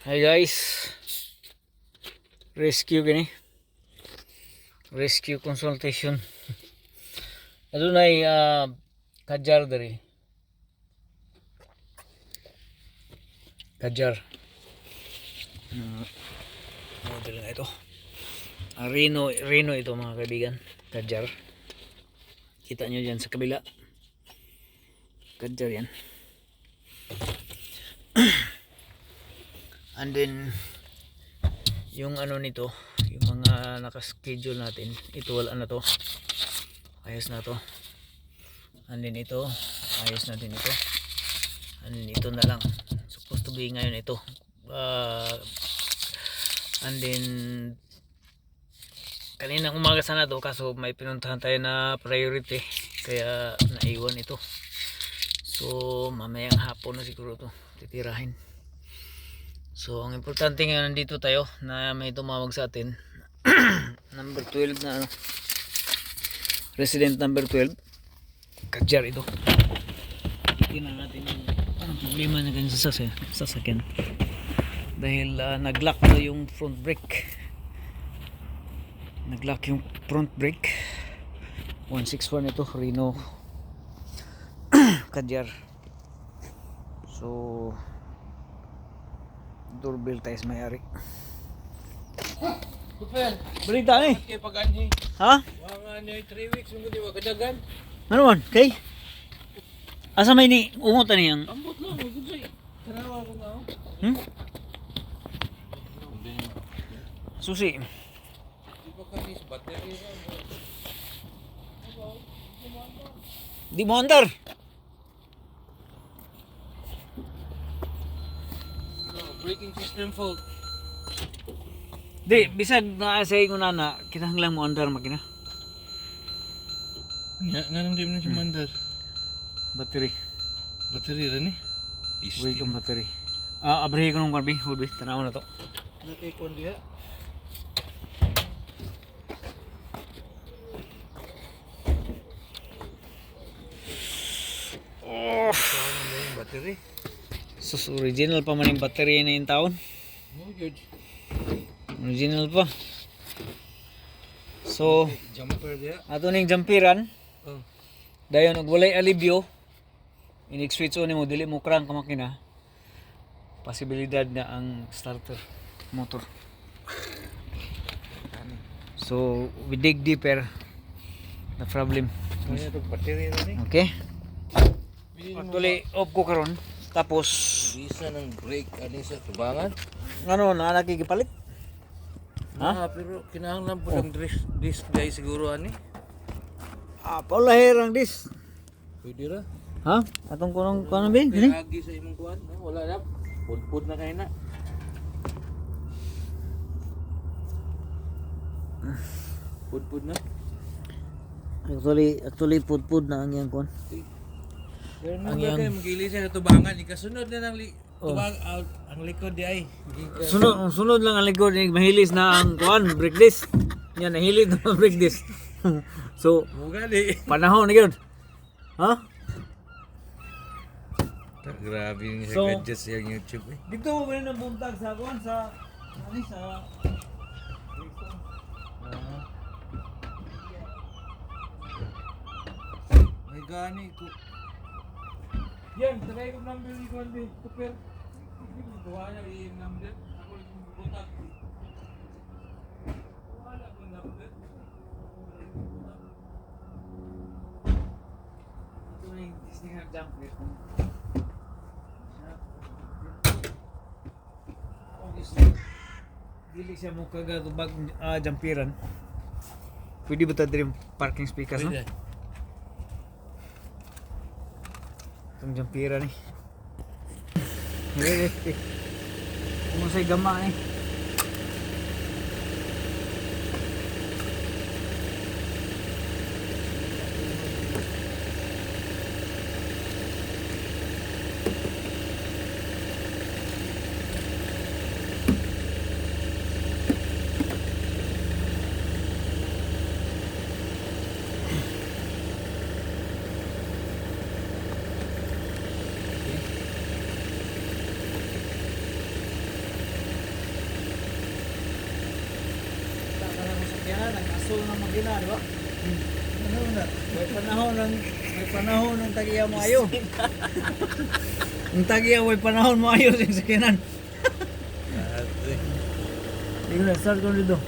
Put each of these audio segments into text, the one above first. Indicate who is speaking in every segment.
Speaker 1: Hi guys, rescue gini, rescue consultation. Adunay kajar dari kajar. Model na ito. Reno ito mga kaibigan. Kajar. Kita nyo dyan sa kabila. Kajar yan. And then yung ano nito, yung mga nakaschedule natin, ito wala na to. Ayos na to. And then ito, ayos natin ito. And then ito na lang. Supposed to be ngayon ito. And then kanina umaga sana to, kaso may pinuntahan tayo na priority, kaya naiwan ito. So mamayang hapon na siguro to titirahin. So ang importante ngayon, nandito tayo na may tumawag sa atin. Number 12 na ano, resident number 12. Kajar ito. Tingnan natin yung problema na ganyan sa sasakyan. Dahil nag-lock na yung front brake. Nag-lock yung front brake. 161 ito, Reno Kajar. So doorbell tayo sa may-ari. Balita ni. Ha?
Speaker 2: Mga 3 weeks mo di ba kadagan?
Speaker 1: Ano man? Kay? Asa may ni umot ani yang?
Speaker 2: Ambot lang, gudlay. Tanawa ko nga.
Speaker 1: Susi.
Speaker 2: Di ba kanis battery ra mo.
Speaker 1: Di mo andar.
Speaker 2: Braking system fault.
Speaker 1: Di bisag na sa ingon na kinahanglan mo andar makina.
Speaker 2: Nga nang di mo na siya mandar.
Speaker 1: Battery.
Speaker 2: Battery ra ni.
Speaker 1: Uy kong battery. Abrihe ko nung karbi. Hubi, tanaw na to.
Speaker 2: Nakay kon diha.
Speaker 1: Oh,
Speaker 2: Saan na yung battery?
Speaker 1: sus original pa man yung battery na yung taon.
Speaker 2: No good.
Speaker 1: Original pa. So,
Speaker 2: Jumper diha.
Speaker 1: ato ning jampiran.
Speaker 2: Oh.
Speaker 1: Dayon og walay alibyo. Inig-switch on mo dili mo crank ka makina. Posibilidad na ang starter motor. So, we dig deeper the problem.
Speaker 2: Kaya to battery ra ni.
Speaker 1: Okay? Actually, off ko karon. Tapos,
Speaker 2: Bisa ng brake ani sa tubangan.
Speaker 1: ano na nakikipalit? Ha?
Speaker 2: Pero kinahanglan po ng disc guys siguro ani.
Speaker 1: Paulahirang dis.
Speaker 2: Pwede ra.
Speaker 1: Ha? Atong kunong kuno bin? Gini?
Speaker 2: Lagi sa imong kuan, no? Wala na. Pudpud na kay na. Pudpud na.
Speaker 1: Actually pud na ang yang kon.
Speaker 2: Pero
Speaker 1: Ang
Speaker 2: ang
Speaker 1: yang-
Speaker 2: bagay magili sa tubangan, ikasunod na ng
Speaker 1: Oh.
Speaker 2: tubang ang likod di ay.
Speaker 1: Sunod lang ang likod ni mahilis na ang kuan brake disc. Yan nahilig na ang brake disc. So,
Speaker 2: Muga di.
Speaker 1: panahon na gyud. Ha?
Speaker 2: Grabe yung
Speaker 1: So-
Speaker 2: gadgets yung YouTube eh.
Speaker 1: Dito mo ba nang buntag sa kuan sa sa
Speaker 2: May gani ko.
Speaker 1: yan, tagay ko number ni kuan di. Super.
Speaker 2: Tuwa niya yung number. Ako yung butak. Wala ko number.
Speaker 1: Ito na yung Disney jumper. Obviously, dili siya mo kagatubag jampiran. Pwede ba tayo yung parking space no?
Speaker 2: Pwede.
Speaker 1: Itong jampiran eh. Kung masay gama eh. nag-asol ng makina, di ba?
Speaker 3: Ano na?
Speaker 1: May panahon ng tagiya mo ayo. Ang tagiya may panahon mo ayo sa sakinan.
Speaker 3: Ate.
Speaker 1: Sige na, start ko dito.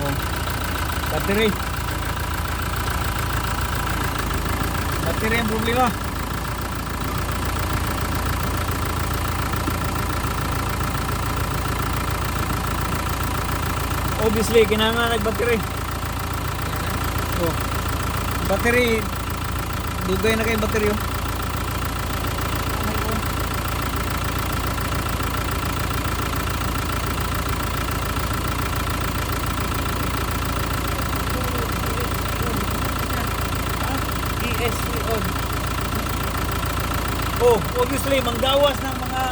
Speaker 1: Oh. Battery. Battery ang problema. Obviously, kinahanglan nag-battery. Oh. Battery, dugay na kay battery oh. ESC on. Oh, obviously, manggawas ng mga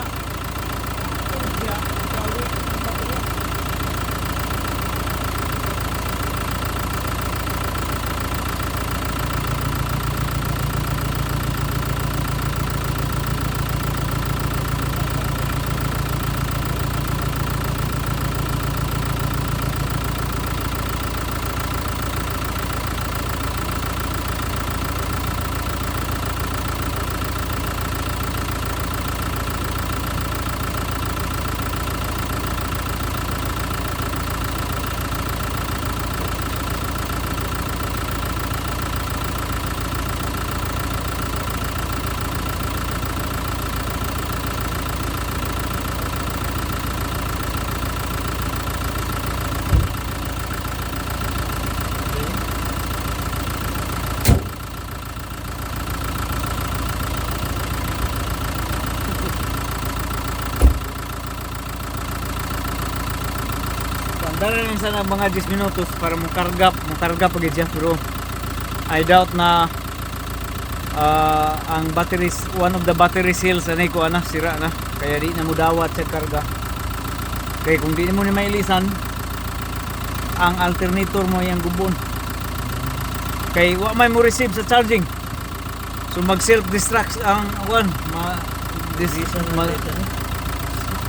Speaker 1: dala rin sana mga 10 minutos para mukarga pag siya, pero I doubt na ang batteries, one of the battery cells anay ko ana sira na, kaya di na mo dawat sa karga. Kaya kung di mo ni mailisan ang alternator mo yang gubon, kay wa may mo receive sa charging, so mag self destruct ang one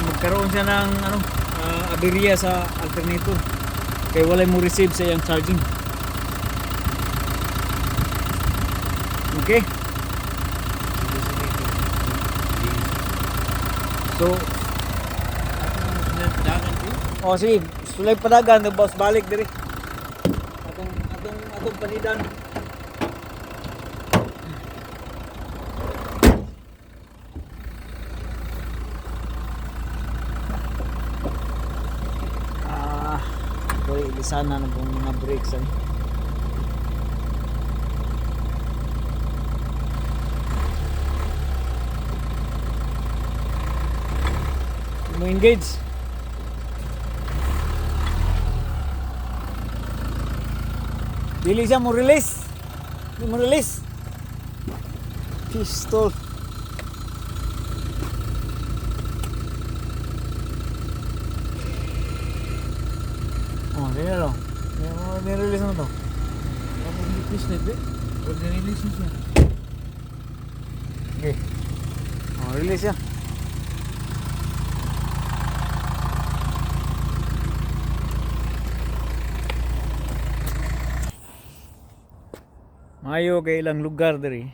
Speaker 1: magkaroon siya ng ano, aberya sa alternator, kaya walay mo receive sa iyang charging. Okay, so oh sige, sulay padagan na boss, balik diri atong panidan. Sana na pong mga brakes ay. Mo engage. Dili siya mo release. Di mo release. Pistol. Oh, dili lang. Ni-release mo to.
Speaker 3: Kapag nipis na ito, pag nirelease siya.
Speaker 1: Okay. Oh, release siya. Mayo kay ilang lugar diri.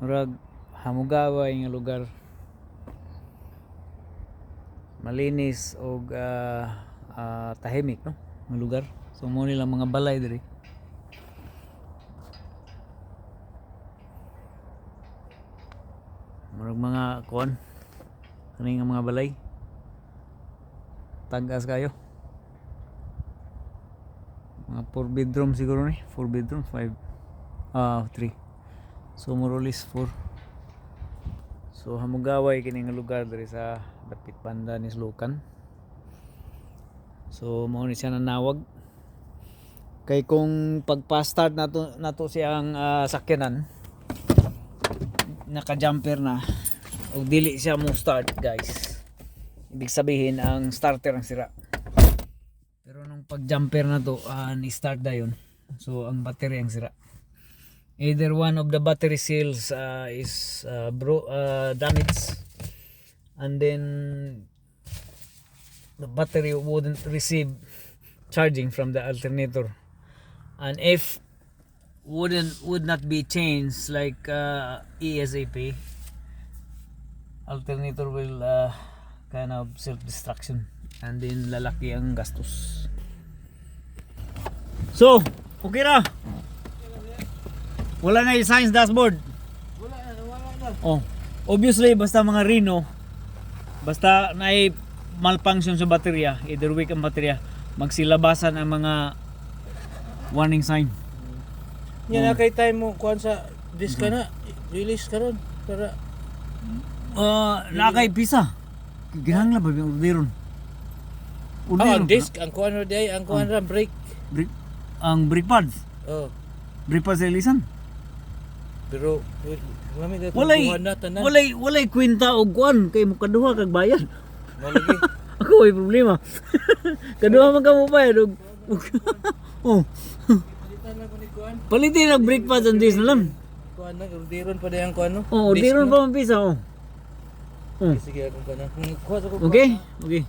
Speaker 1: Murag hamugaway nga lugar. Malinis og tahimik no nga lugar. So mo nila mga balay diri. Murag mga kuan kani nga mga balay. Tagas kayo. Mga 4 bedroom siguro ni, 4 bedroom, 5 3. So more or less 4. So hamugaway kini nga lugar diri sa dapit banda ni Slukan. So mao ni siya nanawag. Kay kung pagpa-start nato siyang sakyanan, naka-jumper na o dili siya mo start, guys. Ibig sabihin ang starter ang sira. Pero nung pag-jumper na to, ni-start dayon, So ang battery ang sira. Either one of the battery cells is damaged, and then the battery wouldn't receive charging from the alternator, and if would not be changed like ASAP, alternator will kind of self-destruction, and then lalaki ang gastos. So okay ra, wala na yung science dashboard.
Speaker 3: Wala na.
Speaker 1: Oh, obviously basta mga Reno, basta na malfunction sa baterya, either weak ang baterya, magsilabasan ang mga warning sign.
Speaker 3: Yan na kay time mo kuan sa disk ka na, release ka ron para
Speaker 1: Nakay pisa. Ginahanglan ba yung orderon?
Speaker 3: ang disk ang kuan ro day, ang kuan ra brake.
Speaker 1: Ang brake pads.
Speaker 3: Oh,
Speaker 1: Brake pads sa ilisan.
Speaker 3: pero lami daw
Speaker 1: Walay,
Speaker 3: na tanan.
Speaker 1: walay kwenta og kuan kay mo kaduha kag bayad.
Speaker 3: Malagi.
Speaker 1: Ako may problema. Kaduha man ka mo bayad og oh.
Speaker 3: Palitan lang ko ni kuan.
Speaker 1: Palitin ang brake pads and this na lang.
Speaker 3: Kuan na orderon pa day ang kuan no.
Speaker 1: Oh, orderon pa man pisa oh. Oh.
Speaker 3: Sige ako kuan na. Kuha sa ko.
Speaker 1: Okay? Okay.